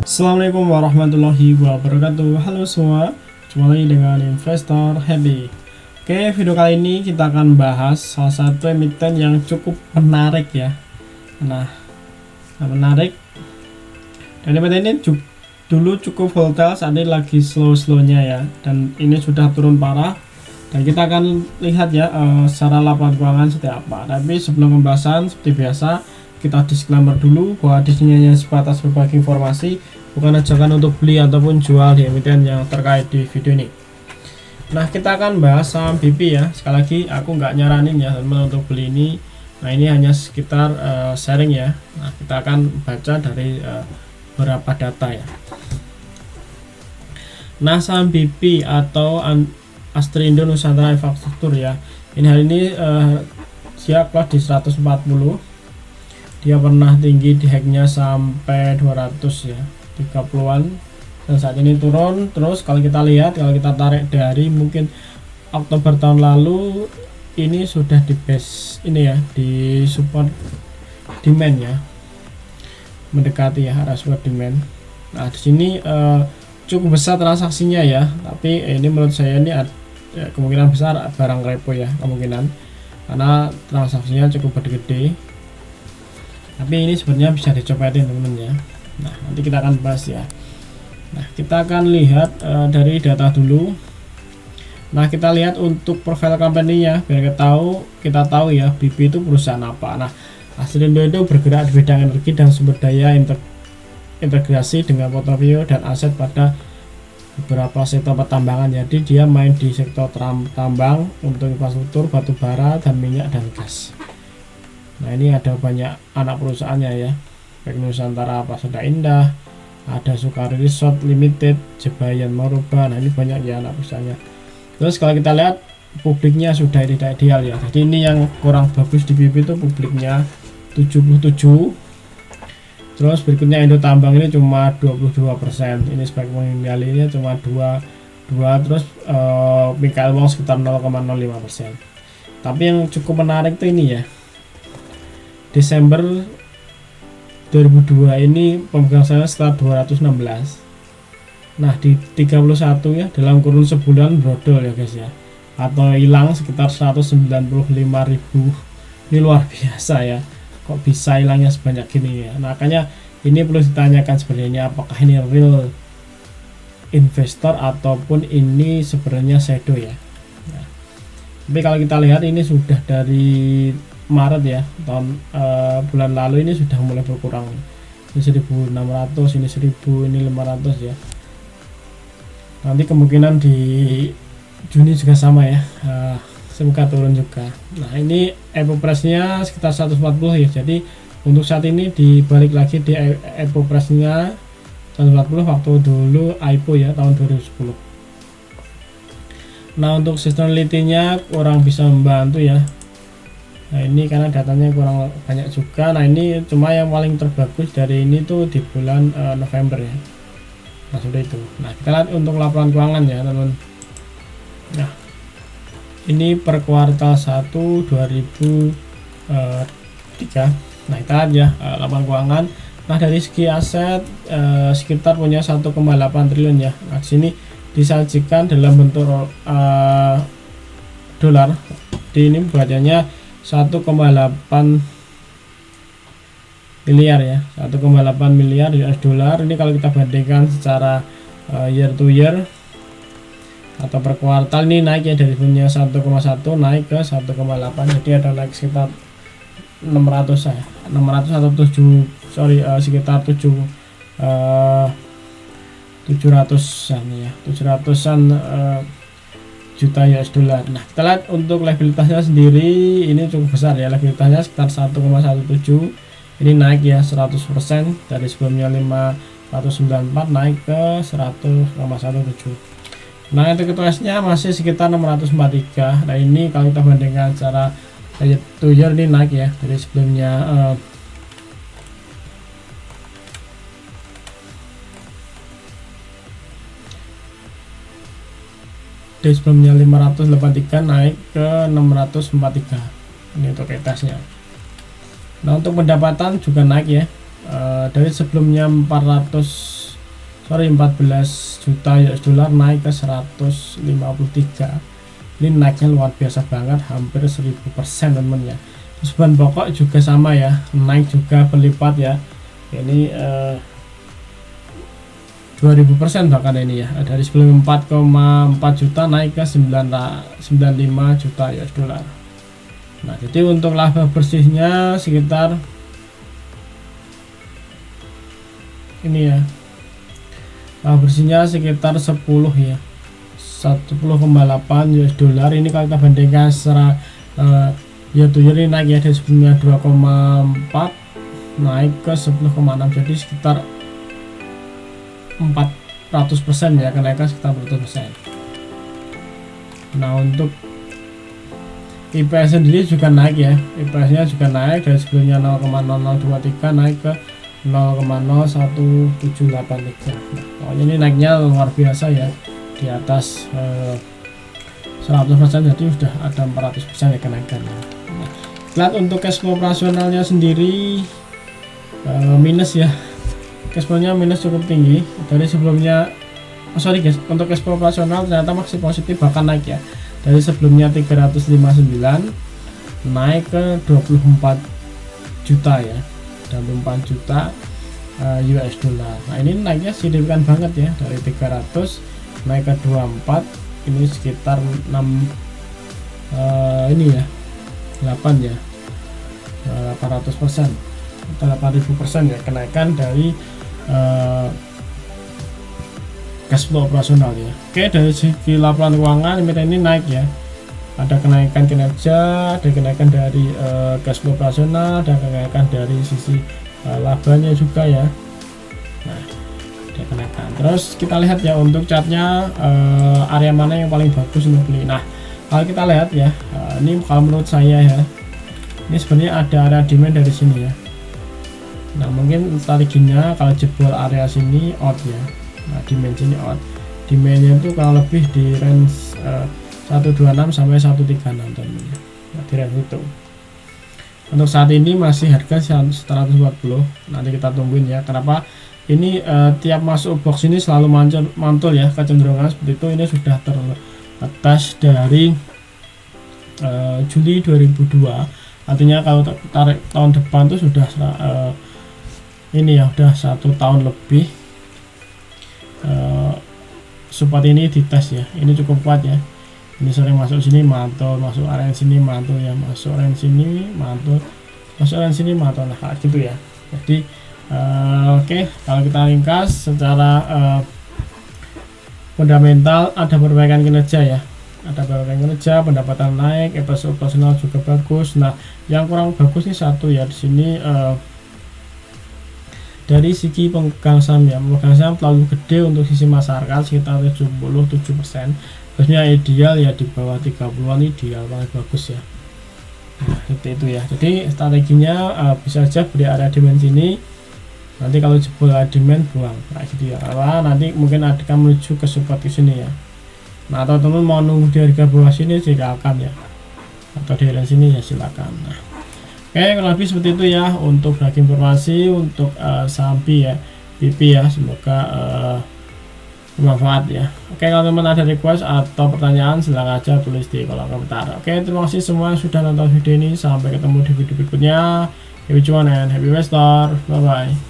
Assalamualaikum warahmatullahi wabarakatuh. Halo semua, jumpa lagi dengan Investor Happy. Oke, video kali ini kita akan bahas salah satu emiten yang cukup menarik ya. Menarik. Dan emiten ini dulu cukup volatile, saat ini lagi slow-slownya ya. Dan ini sudah turun parah. Dan kita akan lihat ya secara laporan keuangan seperti apa. Tapi sebelum pembahasan seperti biasa, kita disclaimer dulu bahwa di sini hanya sebatas berbagi informasi, bukan ajakan untuk beli ataupun jual di emiten yang terkait di video ini. Nah, kita akan bahas saham BP ya. Sekali lagi aku nggak nyaranin ya teman-teman untuk beli ini. Nah, ini hanya sekitar sharing ya. Nah, kita akan baca dari beberapa data ya. Nah, saham BP atau Astrindo Nusantara Infrastruktur ya. Ini hari ini dia close di 140. Dia pernah tinggi di hacknya sampai 200 ya, 30-an, dan saat ini turun terus. Kalau kita lihat, kalau kita tarik dari mungkin Oktober tahun lalu, ini sudah di base ini ya, di support demand ya, mendekati ya arah support demand. Nah, di sini cukup besar transaksinya ya, tapi ini menurut saya ini kemungkinan besar barang repo ya, kemungkinan, karena transaksinya cukup gede. Tapi ini sebenarnya bisa dicobain teman-teman ya. Nah, nanti kita akan bahas ya. Nah, kita akan lihat dari data dulu. Nah, kita lihat untuk profil company-nya biar kita tahu ya BP itu perusahaan apa. Nah, Astrindo itu bergerak di bidang energi dan sumber daya, integrasi dengan portofolio dan aset pada beberapa sektor pertambangan. Jadi dia main di sektor tambang untuk infrastruktur, batu bara, dan minyak dan gas. Nah, ini ada banyak anak perusahaannya ya, baik Nusantara Pasada Indah, ada Sukari Resort Limited, Jebayan Maruba. Nah, ini banyak ya anak perusahaannya. Terus kalau kita lihat publiknya sudah tidak ideal ya, jadi ini yang kurang bagus di BP itu publiknya 77. Terus berikutnya Indo Tambang ini cuma 22%, ini sebagai pengendalinya cuma 22. Terus Mikael Wong sekitar 0,05%. Tapi yang cukup menarik tuh ini ya, Desember 2002 ini pemegang saham sekitar 216. Nah, di 31 ya, dalam kurun sebulan brodol ya guys ya, atau hilang sekitar 195.000. Ini luar biasa ya, kok bisa hilangnya sebanyak ini ya. Nah, makanya ini perlu ditanyakan sebenarnya, apakah ini real investor ataupun ini sebenarnya shadow ya. Nah, tapi kalau kita lihat ini sudah dari Maret ya, tahun bulan lalu ini sudah mulai berkurang. Ini 1.600, ini 1.000, ini 500 ya. Nanti kemungkinan di Juni juga sama ya, semoga turun juga. Nah, ini EPO price-nya sekitar 140 ya. Jadi untuk saat ini dibalik lagi di EPO price-nya 140 waktu dulu IPO ya, tahun 2010. Nah, untuk seasonality-nya kurang bisa membantu ya. Nah, ini karena datanya kurang banyak juga. Nah, ini cuma yang paling terbagus dari ini tuh di bulan November ya. Nah, sudah itu. Nah, kita lihat untuk laporan keuangan ya teman-teman. Nah, ini per kuartal 1 2003. Nah, kita lihat ya laporan keuangan. Nah, dari segi aset sekitar punya 1,8 triliun ya. Nah, di sini disajikan dalam bentuk dolar. Di ini bacanya 1,8 miliar ya, 1,8 miliar US dollar. Ini kalau kita bandingkan secara year to year atau per kuartal, ini naik ya, dari punya 1,1 naik ke 1,8, jadi ada naik sekitar 600 ya, 600 atau 7 sekitar 700-an ya, 700-an juta US dollar. Nah, kita lihat untuk liabilitasnya sendiri ini cukup besar ya, liabilitasnya sekitar 1,17. Ini naik ya 100% dari sebelumnya 594 naik ke 100,17. Nah, untuk EPS-nya masih sekitar 643. Nah, ini kalau kita bandingkan secara year to year ini naik ya, dari sebelumnya dari sebelumnya 583 naik ke 643. Ini untuk EPS-nya. Nah untuk pendapatan juga naik ya, dari sebelumnya 14 juta US dollar naik ke 153. Ini naiknya luar biasa banget, hampir 1000% teman ya. Terus bahan pokok juga sama ya, naik juga berlipat ya. Ini 2000% bahkan ini ya, dari sebelum 4,4 juta naik ke 95 juta US dollar. Nah jadi untuk laba bersihnya sekitar ini ya, laba bersihnya sekitar 10 ya, 10,8 US dollar. Ini kalau kita bandingkan secara ya tuh jadi naik ya, dari sebelumnya 2,4 naik ke 10,6, jadi sekitar 400% ya, kenaikan sekitar 400%. Nah untuk IPS sendiri juga naik ya, IPS nya juga naik dari sebelumnya 0,0023 naik ke 0,0178. Nah, pokoknya ini naiknya luar biasa ya, di atas 100%, jadi sudah ada 400% ya kenaikannya. Nah, lihat untuk cash flow operasionalnya sendiri minus ya, cash flow-nya minus cukup tinggi dari sebelumnya. Sorry guys, untuk cash flow operasional ternyata masih positif, bahkan naik ya, dari sebelumnya 359 naik ke 24 juta ya, 24 juta US dollar. Nah ini naiknya signifikan banget ya, dari 300 naik ke 24, ini sekitar 6 ini ya 8 ya, 800% atau 8000% ya kenaikan dari cash flow operasional ya. Oke, dari segi laporan keuangan ini naik ya, ada kenaikan kinerja, ada kenaikan dari cash flow operasional, dan kenaikan dari sisi labanya juga ya. Nah ada kenaikan. Terus kita lihat ya untuk chartnya, area mana yang paling bagus untuk beli. Nah kalau kita lihat ya, ini kalau menurut saya ya, ini sebenarnya ada area demand dari sini ya. Nah mungkin strateginya kalau jebol area sini out ya. Nah demand sini out, demandnya itu kalau lebih di range 126 sampai 136 teman-teman. Nah, di range itu untuk saat ini masih harga 140. Nanti kita tungguin ya, kenapa ini tiap masuk box ini selalu mantul ya, kecenderungan seperti itu. Ini sudah terbatas dari Juli 2002, artinya kalau tarik tahun depan itu sudah ini ya, udah 1 tahun lebih. Support ini dites ya, ini cukup kuat ya, ini sering masuk sini mantul, masuk area sini mantul ya, masuk area sini mantul, masuk area sini mantul. Nah kayak gitu ya. Jadi oke, kalau kita ringkas secara fundamental, ada perbaikan kinerja ya, ada perbaikan kinerja, pendapatan naik, efisiensi operasional juga bagus. Nah yang kurang bagus nih satu ya, di sini dari segi pemegang saham ya, pemegang saham terlalu gede untuk sisi masyarakat, sekitar 77%. Harusnya ideal ya di bawah 30-an, ideal paling bagus ya. Nah seperti itu ya, jadi strateginya bisa aja beli area demand sini, nanti kalau jebol area demand buang kayak gitu ya, karena nanti mungkin akan menuju ke support di sini ya. Nah atau teman mau nunggu di harga bawah sini silakan ya, atau di area sini ya silakan. Nah oke, kurang lebih seperti itu ya untuk bagi informasi untuk saham ya, PP ya, semoga bermanfaat ya. Oke, kalau teman ada request atau pertanyaan silahkan aja tulis di kolom komentar. Oke, terima kasih semua yang sudah nonton video ini, sampai ketemu di video berikutnya. Happy cuan and happy investor, bye bye.